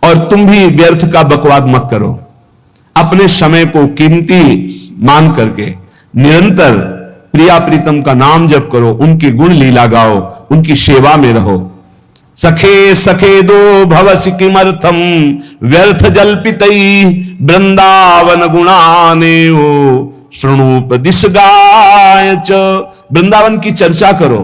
और तुम भी व्यर्थ का बकवाद मत करो। अपने समय को कीमती मान करके निरंतर प्रिया प्रीतम का नाम जप करो, उनकी गुण लीला गाओ, उनकी सेवा में रहो। सखे सखे दो भवसि किमर्थम व्यर्थ जल्पितई वृंदावन गुणाने शृणुपदिश गाय च। वृंदावन की चर्चा करो,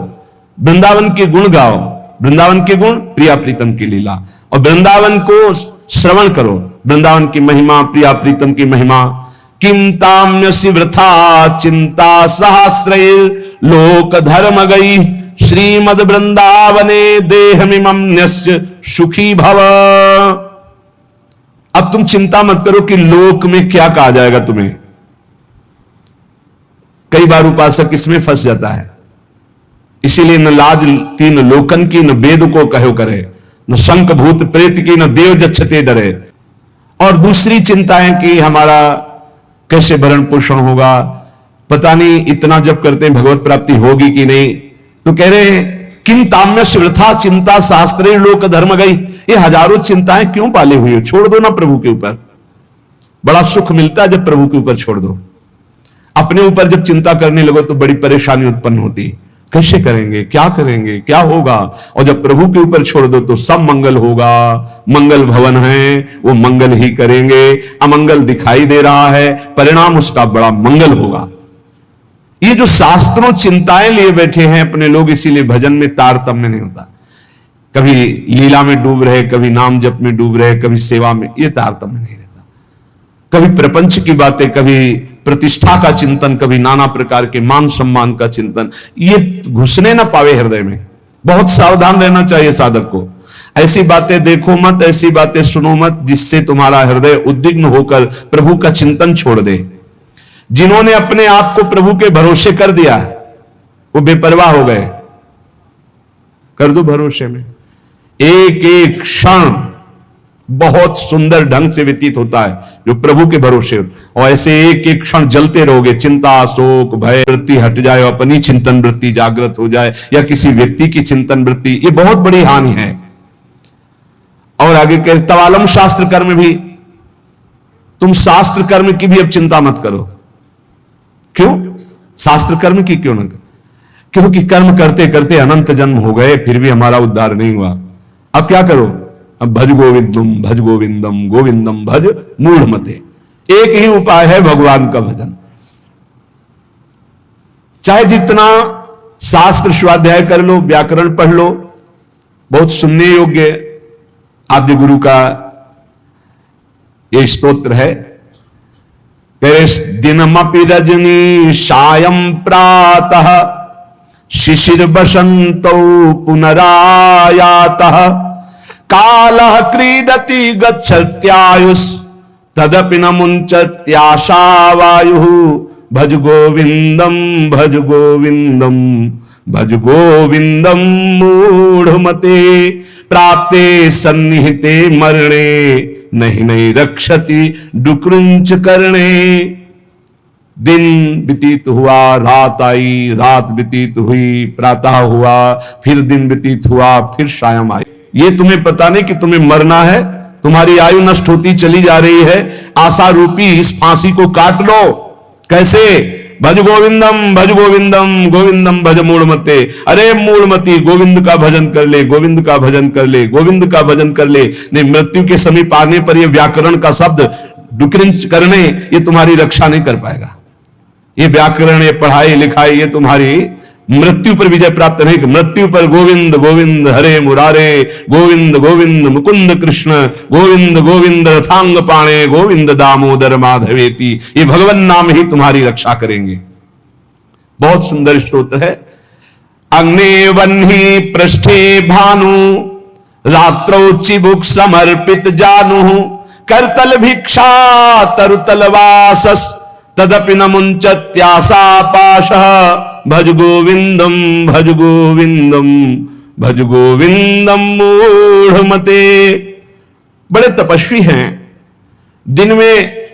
वृंदावन के गुण गाओ, वृंदावन के गुण प्रिया प्रीतम की लीला, और वृंदावन को श्रवण करो, वृंदावन की महिमा, प्रिया प्रीतम की महिमा। किम ताम्यसि वृथा चिंता सहस्रैर लोक धर्म गई श्रीमद वृंदावने देहमिमन्यस्य सुखी भव। अब तुम चिंता मत करो कि लोक में क्या कहा जाएगा तुम्हें। कई बार उपासक इसमें फंस जाता है, इसीलिए न लाज तीन लोकन की, न वेद को कहो करे, न शंख भूत प्रेत की, न देव जच्छते डरे। और दूसरी चिंता है कि हमारा कैसे भरण पोषण होगा, पता नहीं इतना जब करते हैं भगवत प्राप्ति होगी कि नहीं। तो कह रहे हैं किम ताम्यस्य वृथा चिंता शास्त्रे लोक धर्म गई। ये हजारों चिंताएं क्यों पाले हुई हो, छोड़ दो ना प्रभु के ऊपर। बड़ा सुख मिलता है जब प्रभु के ऊपर छोड़ दो। अपने ऊपर जब चिंता करने लगो तो बड़ी परेशानी उत्पन्न होती, कैसे करेंगे, क्या करेंगे, क्या होगा। और जब प्रभु के ऊपर छोड़ दो तो सब मंगल होगा। मंगल भवन है, वो मंगल ही करेंगे। अमंगल दिखाई दे रहा है, परिणाम उसका बड़ा मंगल होगा। ये जो शास्त्रों चिंताएं लिए बैठे हैं अपने लोग, इसीलिए भजन में तारतम्य नहीं होता। कभी लीला में डूब रहे, कभी नाम जप में डूब रहे, कभी सेवा में, ये तारतम्य नहीं रहता। कभी प्रपंच की बातें, कभी प्रतिष्ठा का चिंतन, कभी नाना प्रकार के मान सम्मान का चिंतन, ये घुसने ना पावे हृदय में। बहुत सावधान रहना चाहिए साधक को। ऐसी बातें देखो मत, ऐसी बातें सुनो मत जिससे तुम्हारा हृदय उद्विग्न होकर प्रभु का चिंतन छोड़ दे। जिन्होंने अपने आप को प्रभु के भरोसे कर दिया वो बेपरवाह हो गए। कर दो भरोसे में, एक एक क्षण बहुत सुंदर ढंग से व्यतीत होता है जो प्रभु के भरोसे। और ऐसे एक एक क्षण जलते रहोगे, चिंता शोक भय वृत्ति हट जाए, अपनी चिंतन वृत्ति जागृत हो जाए या किसी व्यक्ति की चिंतन वृत्ति, ये बहुत बड़ी हानि है। और आगे कह तवालम शास्त्र कर्म भी, तुम शास्त्र कर्म की भी अब चिंता मत करो। क्यों शास्त्र कर्म की क्यों ना करो? क्योंकि कर्म करते करते अनंत जन्म हो गए, फिर भी हमारा उद्धार नहीं हुआ। अब क्या करो? अब भज गोविंदम गोविंदम भज मूढ़मते। एक ही उपाय है भगवान का भजन। चाहे जितना शास्त्र स्वाध्याय कर लो, व्याकरण पढ़ लो, बहुत सुनने योग्य आद्य गुरु का ये स्तोत्र है। दिनमपि रजनी सायं प्रातः शिशिर बसंतो पुनरायातः कालः क्रीडति गच्छत्यायुष तदपि न मुंचत्याशा वायुः भज गोविंदम भज गोविंदम भज गोविंदम मूढ़मते प्राप्ते सन्निहिते मरणे नहीं नहीं रक्षति डुक्रुंच करणे। दिन व्यतीत हुआ, रात आई, रात व्यतीत हुई, प्रातः हुआ, फिर दिन व्यतीत हुआ, फिर सायं आई। ये तुम्हें पता नहीं कि तुम्हें मरना है, तुम्हारी आयु नष्ट होती चली जा रही है। आशा रूपी इस फांसी को काट लो। कैसे? भज गोविंदम गोविंदम भज मूढ़मते। अरे मूढ़मती, गोविंद का भजन कर ले, गोविंद का भजन कर ले, गोविंद का भजन कर ले। नहीं, मृत्यु के समीप आने पर यह व्याकरण का शब्द डुक्रिंच करने, ये तुम्हारी रक्षा नहीं कर पाएगा। ये व्याकरण, ये पढ़ाई लिखाई, ये तुम्हारी मृत्यु पर विजय प्राप्त नहीं। मृत्यु पर गोविंद गोविंद हरे मुरारे, गोविंद गोविंद मुकुंद कृष्ण, गोविंद गोविंद रथांग पाणे, गोविंद दामोदर माधवेति, ये भगवान नाम ही तुम्हारी रक्षा करेंगे। बहुत सुंदर स्तोत्र है। अग्ने वह्नि पृष्ठे भानु रात्रौ चिबुक समर्पित जानु करतल भिक्षा तरुतल वासस तदपि न मुंचत्याशा पाशः भज गोविंदम भज गोविंदम भज गोविंदम मूढ़मते। बड़े तपस्वी हैं, दिन में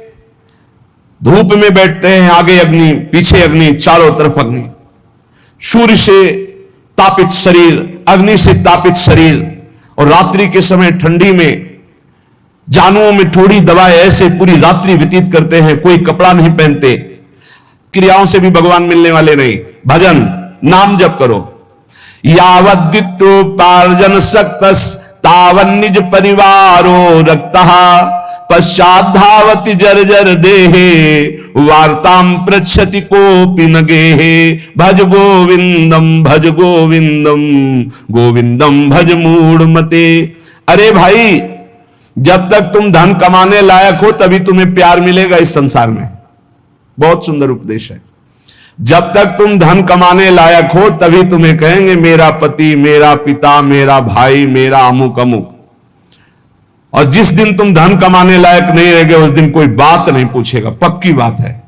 धूप में बैठते हैं, आगे अग्नि, पीछे अग्नि, चारों तरफ अग्नि। सूर्य से तापित शरीर, अग्नि से तापित शरीर, और रात्रि के समय ठंडी में जानवों में थोड़ी दवाएं, ऐसे पूरी रात्रि व्यतीत करते हैं, कोई कपड़ा नहीं पहनते, क्रियाओं से भी भगवान मिलने वाले नहीं। भजन नाम जप करो। यावद्युक्तोपार्जन सक्तस तावन निज परिवारो रक्तः पश्चात धावति जर्जर देहे वार्ताम पृच्छति कोपि न गेहे। भज गोविंदम भज गोविंदम गोविंदम भज मूढ़मते। अरे भाई, जब तक तुम धन कमाने लायक हो तभी तुम्हें प्यार मिलेगा इस संसार में। बहुत सुंदर उपदेश है। जब तक तुम धन कमाने लायक हो तभी तुम्हें कहेंगे मेरा पति, मेरा पिता, मेरा भाई, मेरा अमुक अमुक। और जिस दिन तुम धन कमाने लायक नहीं रह गए उस दिन कोई बात नहीं पूछेगा, पक्की बात है।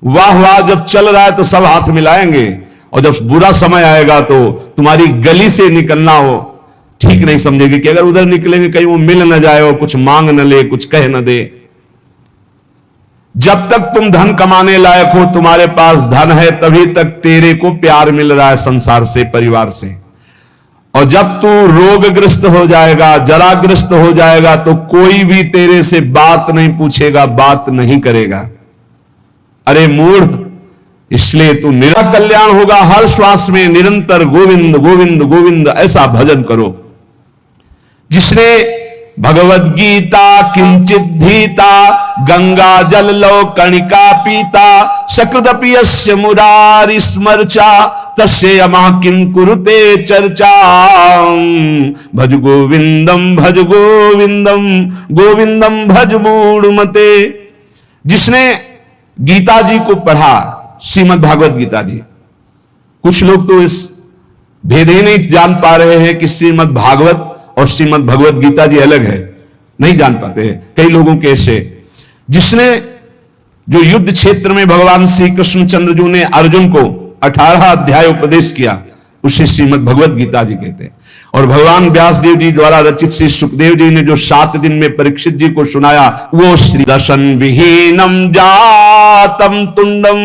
वाह वाह जब चल रहा है तो सब हाथ मिलाएंगे, और जब बुरा समय आएगा तो तुम्हारी गली से निकलना हो ठीक नहीं समझेगी कि अगर उधर निकलेंगे कहीं वो मिल न जाए और कुछ मांग न ले, कुछ कह न दे। जब तक तुम धन कमाने लायक हो, तुम्हारे पास धन है, तभी तक तेरे को प्यार मिल रहा है संसार से, परिवार से। और जब तू रोगग्रस्त हो जाएगा, जराग्रस्त हो जाएगा, तो कोई भी तेरे से बात नहीं पूछेगा, बात नहीं करेगा। अरे मूढ़, इसलिए तू निरा कल्याण होगा। हर श्वास में निरंतर गोविंद गोविंद गोविंद ऐसा भजन करो। जिसने भगवद गीता किंचित धीता गंगा जल लो कणिका पीता सकृदपि यस्य मुरारि स्मर्चा तस्य यमः किं कुरुते चर्चा। भज गोविंदम भज गोविंदम गोविंदम भज मूढ़मते। जिसने गीता जी को पढ़ा, श्रीमद् भागवत गीता जी, कुछ लोग तो इस भेद ही नहीं जान पा रहे हैं कि श्रीमद् भागवत और श्रीमद् भगवत गीता जी अलग है, नहीं जान पाते हैं कई लोगों के ऐसे। जिसने जो युद्ध क्षेत्र में भगवान श्री कृष्णचंद्र जी ने अर्जुन को 18 अध्याय उपदेश किया, उसे श्रीमद् भगवत गीता जी कहते हैं। और भगवान व्यास देव जी द्वारा रचित श्री सुखदेव जी ने जो 7 दिन में परीक्षित जी को सुनाया, वो श्री दर्शन विहीनम जातम तुंडम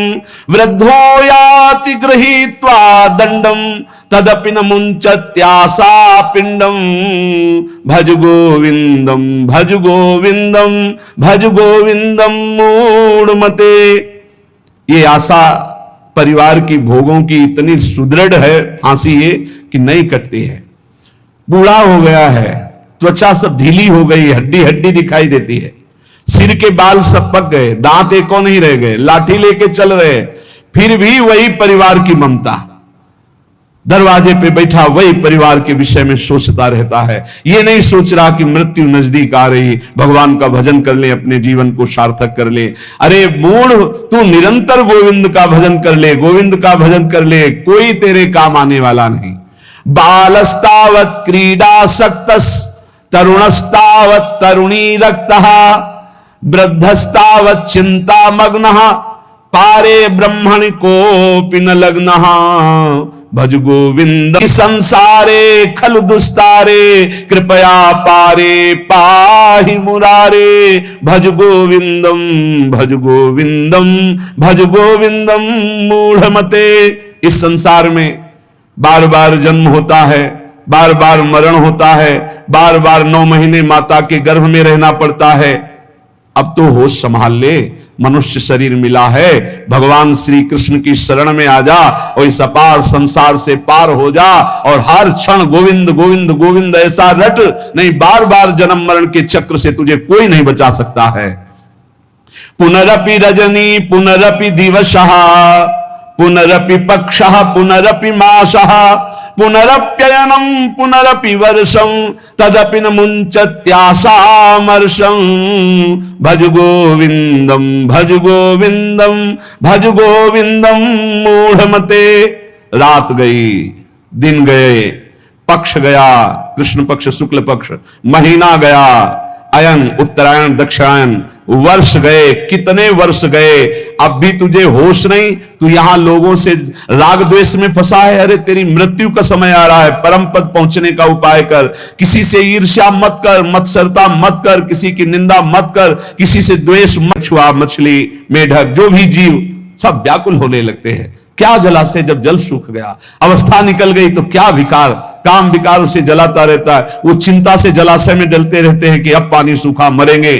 वृद्धो याति गृहीत्वा दंडम तदपि न मुंचत्यासा पिंडम। भज गोविंदम भज गोविंदम भज गोविंदम मूढ़मते। ये आशा परिवार की भोगों की इतनी सुदृढ़ है, फांसी ये कि नहीं कटती है। बूढ़ा हो गया है, त्वचा सब ढीली हो गई, हड्डी हड्डी दिखाई देती है, सिर के बाल सब पक गए, दांत एको नहीं रह गए, लाठी लेके चल रहे, फिर भी वही परिवार की ममता। दरवाजे पे बैठा वही परिवार के विषय में सोचता रहता है। ये नहीं सोच रहा कि मृत्यु नजदीक आ रही, भगवान का भजन कर ले, अपने जीवन को सार्थक कर ले। अरे मूढ़, तू निरंतर गोविंद का भजन कर ले, गोविंद का भजन कर ले, कोई तेरे काम आने वाला नहीं। बालस्तावत् क्रीडासक्तस् तरुणस्तावत् तरुणी रक्तः वृद्धस्तावत् चिंतामग्नः पारे ब्रह्मणि कोऽपि न लग्नः। भज गोविंद संसारे खलु दुस्तारे कृपया पारे पाहि मुरारे। भज गोविंदम भज गोविंदम भज गोविंदम मूढ़मते। इस संसार में बार बार जन्म होता है, बार बार मरण होता है, बार बार 9 महीने माता के गर्भ में रहना पड़ता है। अब तो होश संभाल ले, मनुष्य शरीर मिला है, भगवान श्री कृष्ण की शरण में आ जा और इस अपार संसार से पार हो जा, और हर क्षण गोविंद गोविंद गोविंद ऐसा रट, नहीं बार बार जन्म मरण के चक्र से तुझे कोई नहीं बचा सकता है। पुनरपि रजनी पुनरपि दिवसः पुनरपि पक्षः पुनरपि मासः पुनरप्ययनम पुनरपि वर्षं तदपि न मुंचत्यासामर्षं। भज गोविंदम भज गोविंदम भज गोविंदम मूढ़मते। रात गई, दिन गए, पक्ष गया, कृष्ण पक्ष शुक्ल पक्ष, महीना गया, अयन उत्तरायण दक्षिणायन, वर्ष गए, कितने वर्ष गए, अब भी तुझे होश नहीं। तू यहां लोगों से राग द्वेष में फंसा है। अरे तेरी मृत्यु का समय आ रहा है, परम पद पहुंचने का उपाय कर। किसी से ईर्ष्या मत कर, मत्सरता मत कर, किसी की निंदा मत कर, किसी से द्वेष मत छुआ। मछली मेढक जो भी जीव सब व्याकुल होने लगते हैं। क्या जलाशय जब जल सूख गया, अवस्था निकल गई तो क्या विकार काम विकार से जलाता रहता है, वो चिंता से जलाशय में डलते रहते हैं कि अब पानी सूखा, मरेंगे।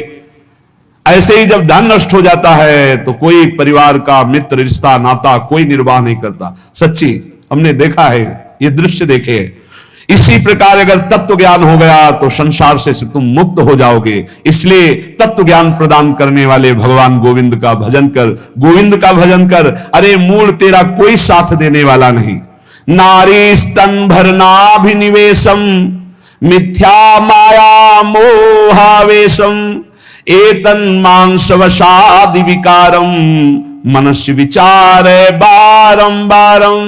ऐसे ही जब धन नष्ट हो जाता है तो कोई परिवार का मित्र, रिश्ता, नाता कोई निर्वाह नहीं करता। सच्ची हमने देखा है, ये दृश्य देखे। इसी प्रकार अगर तत्व ज्ञान हो गया तो संसार से तुम मुक्त हो जाओगे। इसलिए तत्व ज्ञान प्रदान करने वाले भगवान गोविंद का भजन कर, गोविंद का भजन कर। अरे मूल तेरा कोई साथ देने वाला नहीं। नारी स्तन भरनाभिनिवेशम मिथ्या माया मोहावेशम एतन मांसवशादि विकारम मनस्य विचार बारंबारम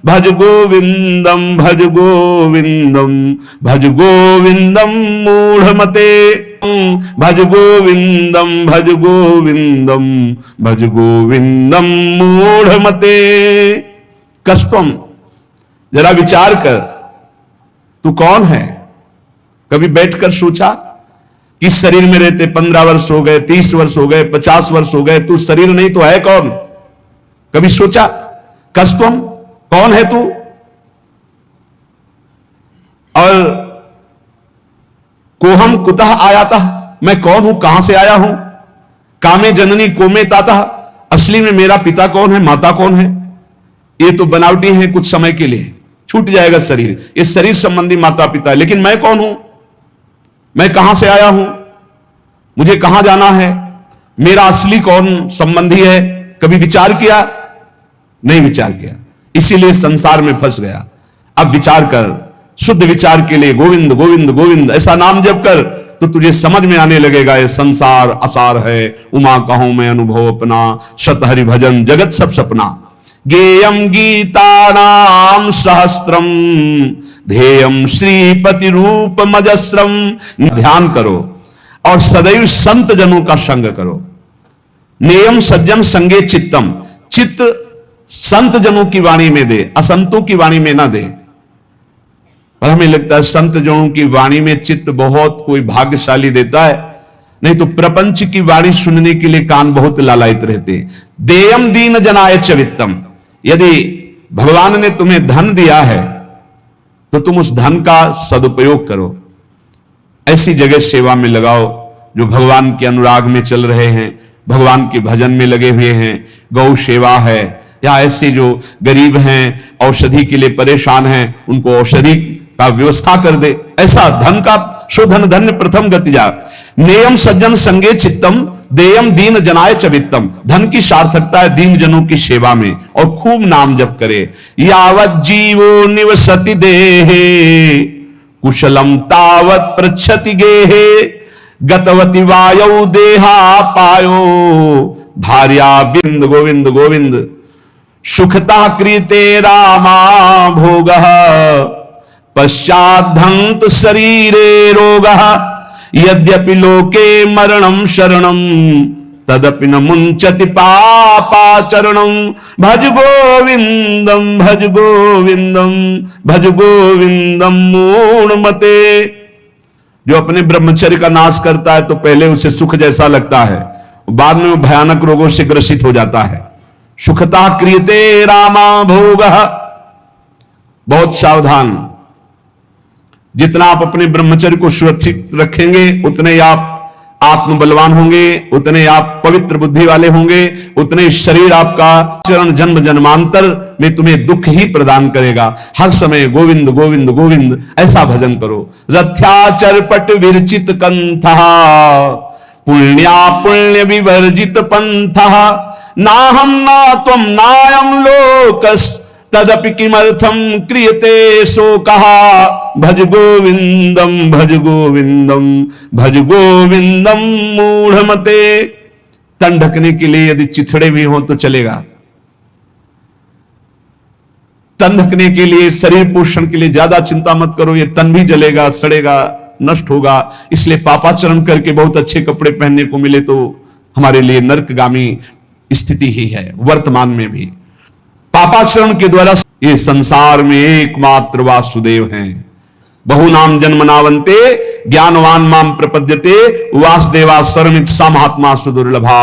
भज गोविंदम भज गोविंदम भज गोविंदम मूढ़मते भज गोविंदम भज गोविंदम भज गोविंदम मूढ़मते। कष्टम, जरा विचार कर, तू कौन है? कभी बैठकर सोचा कि शरीर में रहते 15 वर्ष हो गए, 30 वर्ष हो गए, 50 वर्ष हो गए, तू शरीर नहीं तो है कौन? कभी सोचा? कष्टम, कौन है तू? और कोहम कुतः आयाता, मैं कौन हूं, कहां से आया हूं? कामे जननी कोमे ताता, असली में मेरा पिता कौन है, माता कौन है? ये तो बनावटी है, कुछ समय के लिए छूट जाएगा शरीर, ये शरीर संबंधी माता पिता है, लेकिन मैं कौन हूं? मैं कहां से आया हूं? मुझे कहां जाना है? मेरा असली कौन संबंधी है? कभी विचार किया? नहीं विचार किया, इसीलिए संसार में फंस गया। अब विचार कर, शुद्ध विचार के लिए गोविंद गोविंद गोविंद ऐसा नाम जप कर तो तुझे समझ में आने लगेगा ये संसार असार है। उमा कहूं मैं अनुभव अपना, शतहरि भजन जगत सब सपना। गेयम गीता नाम सहस्त्रम ध्येयम श्रीपति रूप मजस्रम। ध्यान करो और सदैव संत जनों का संग करो। नेयम सज्जन संगे चित्तम, चित्त संत जनों की वाणी में दे, असंतों की वाणी में ना दे। पर हमें लगता है संत जनों की वाणी में चित्त बहुत कोई भाग्यशाली देता है, नहीं तो प्रपंच की वाणी सुनने के लिए कान बहुत लालायित रहते। देयम दीन जनाय च वित्तम, यदि भगवान ने तुम्हें धन दिया है तो तुम उस धन का सदुपयोग करो। ऐसी जगह सेवा में लगाओ जो भगवान के अनुराग में चल रहे हैं, भगवान के भजन में लगे हुए हैं। गौ सेवा है, या ऐसे जो गरीब हैं, औषधि के लिए परेशान हैं, उनको औषधि का व्यवस्था कर दे। ऐसा धन का शोधन धन्य प्रथम गति जा। नेयम सज्जन संगे चित्तम देयम दीन जनाय च वित्तम। धन की सार्थकता है दीन जनों की सेवा में, और खूब नाम जप करे। यावत जीवो निवसति देहे कुशलम तावत पृच्छति गेहे गतवति वायौ देहा पायो भार्या बिंद गोविंद गोविंद सुखता कृते रामा भोगः पश्चाद्धंत शरीरे रोगः यद्यपि लोके मरणं शरणं तदपि न मुंचति पापाचरणं। भज गोविंदम भज गोविंदम भज गोविंदम मूढ़मते। जो अपने ब्रह्मचर्य का नाश करता है तो पहले उसे सुख जैसा लगता है, बाद में वो भयानक रोगों से ग्रसित हो जाता है। सुखता क्रियते रामा भोगः। बहुत सावधान, जितना आप अपने ब्रह्मचर्य को सुरक्षित रखेंगे उतने आप आत्मबलवान होंगे, उतने आप पवित्र बुद्धि वाले होंगे, उतने शरीर आपका चरण जन्म जन्मांतर में तुम्हें दुख ही प्रदान करेगा। हर समय गोविंद गोविंद गोविंद ऐसा भजन करो। रथ्याचर पट विरचित कंथ पुण्या पुण्य विवर्जित पंथ नाहम ना त्वम नायम लोकस तदपि किमर्थम क्रियते शोकः। भज गोविंदम भज गोविंदम भज गोविंदम मूढ़मते। तन ढकने के लिए यदि चिथड़े भी हो तो चलेगा। तन ढकने के लिए, शरीर पोषण के लिए ज्यादा चिंता मत करो, ये तन भी जलेगा, सड़ेगा, नष्ट होगा। इसलिए पापाचरण करके बहुत अच्छे कपड़े पहनने को मिले तो हमारे लिए नरकगामी स्थिति ही है। वर्तमान में भी पापाचरण के द्वारा ये संसार में एकमात्र वासुदेव हैं, बहुनाम जन्मनावंते ज्ञानवान माम प्रपद्यते वासुदेवा सर्वमित सा महात्मा सुदुर्लभा।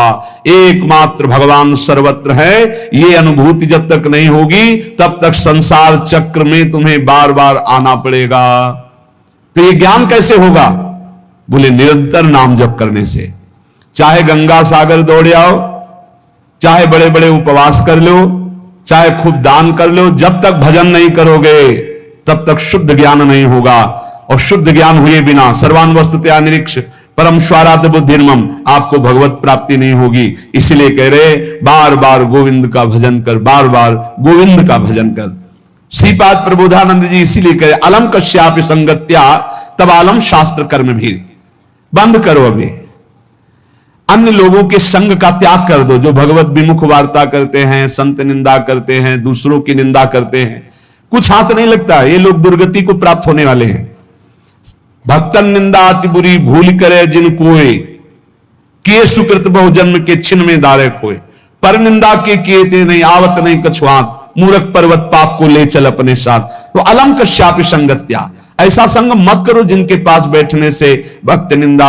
एकमात्र भगवान सर्वत्र है, ये अनुभूति जब तक नहीं होगी तब तक संसार चक्र में तुम्हें बार बार आना पड़ेगा। तो ये ज्ञान कैसे होगा? बोले निरंतर नाम जप करने से। चाहे गंगा सागर दौड़ आओ, चाहे बड़े बड़े उपवास कर लो, चाहे खूब दान कर लो, जब तक भजन नहीं करोगे तब तक शुद्ध ज्ञान नहीं होगा। और शुद्ध ज्ञान हुए बिना सर्वान वस्तुतया निरीक्ष परम स्वारात बुद्धिर्मम, आपको भगवत प्राप्ति नहीं होगी। इसलिए कह रहे बार बार गोविंद का भजन कर, बार बार गोविंद का भजन कर। श्रीपाद प्रबोधानंद जी इसीलिए कहे अलम कश्यापि संगत्या तब आलम शास्त्र कर्म भी। बंद करो, अभी अन्य लोगों के संग का त्याग कर दो, जो भगवत विमुख वार्ता करते हैं, संत निंदा करते हैं, दूसरों की निंदा करते हैं। कुछ हाथ नहीं लगता, ये लोग दुर्गति को प्राप्त होने वाले हैं। भक्तन निंदा अति बुरी भूल करे जिन कोय, किए सुकृत बहु जन्म के छिन्न में दारे खोए। पर निंदा के किए ते नहीं आवत नहीं कछुआत, मूर्ख पर्वत पाप को ले चल अपने साथ। तो अलम कश्यापि संगत्या, ऐसा संग मत करो जिनके पास बैठने से भक्त निंदा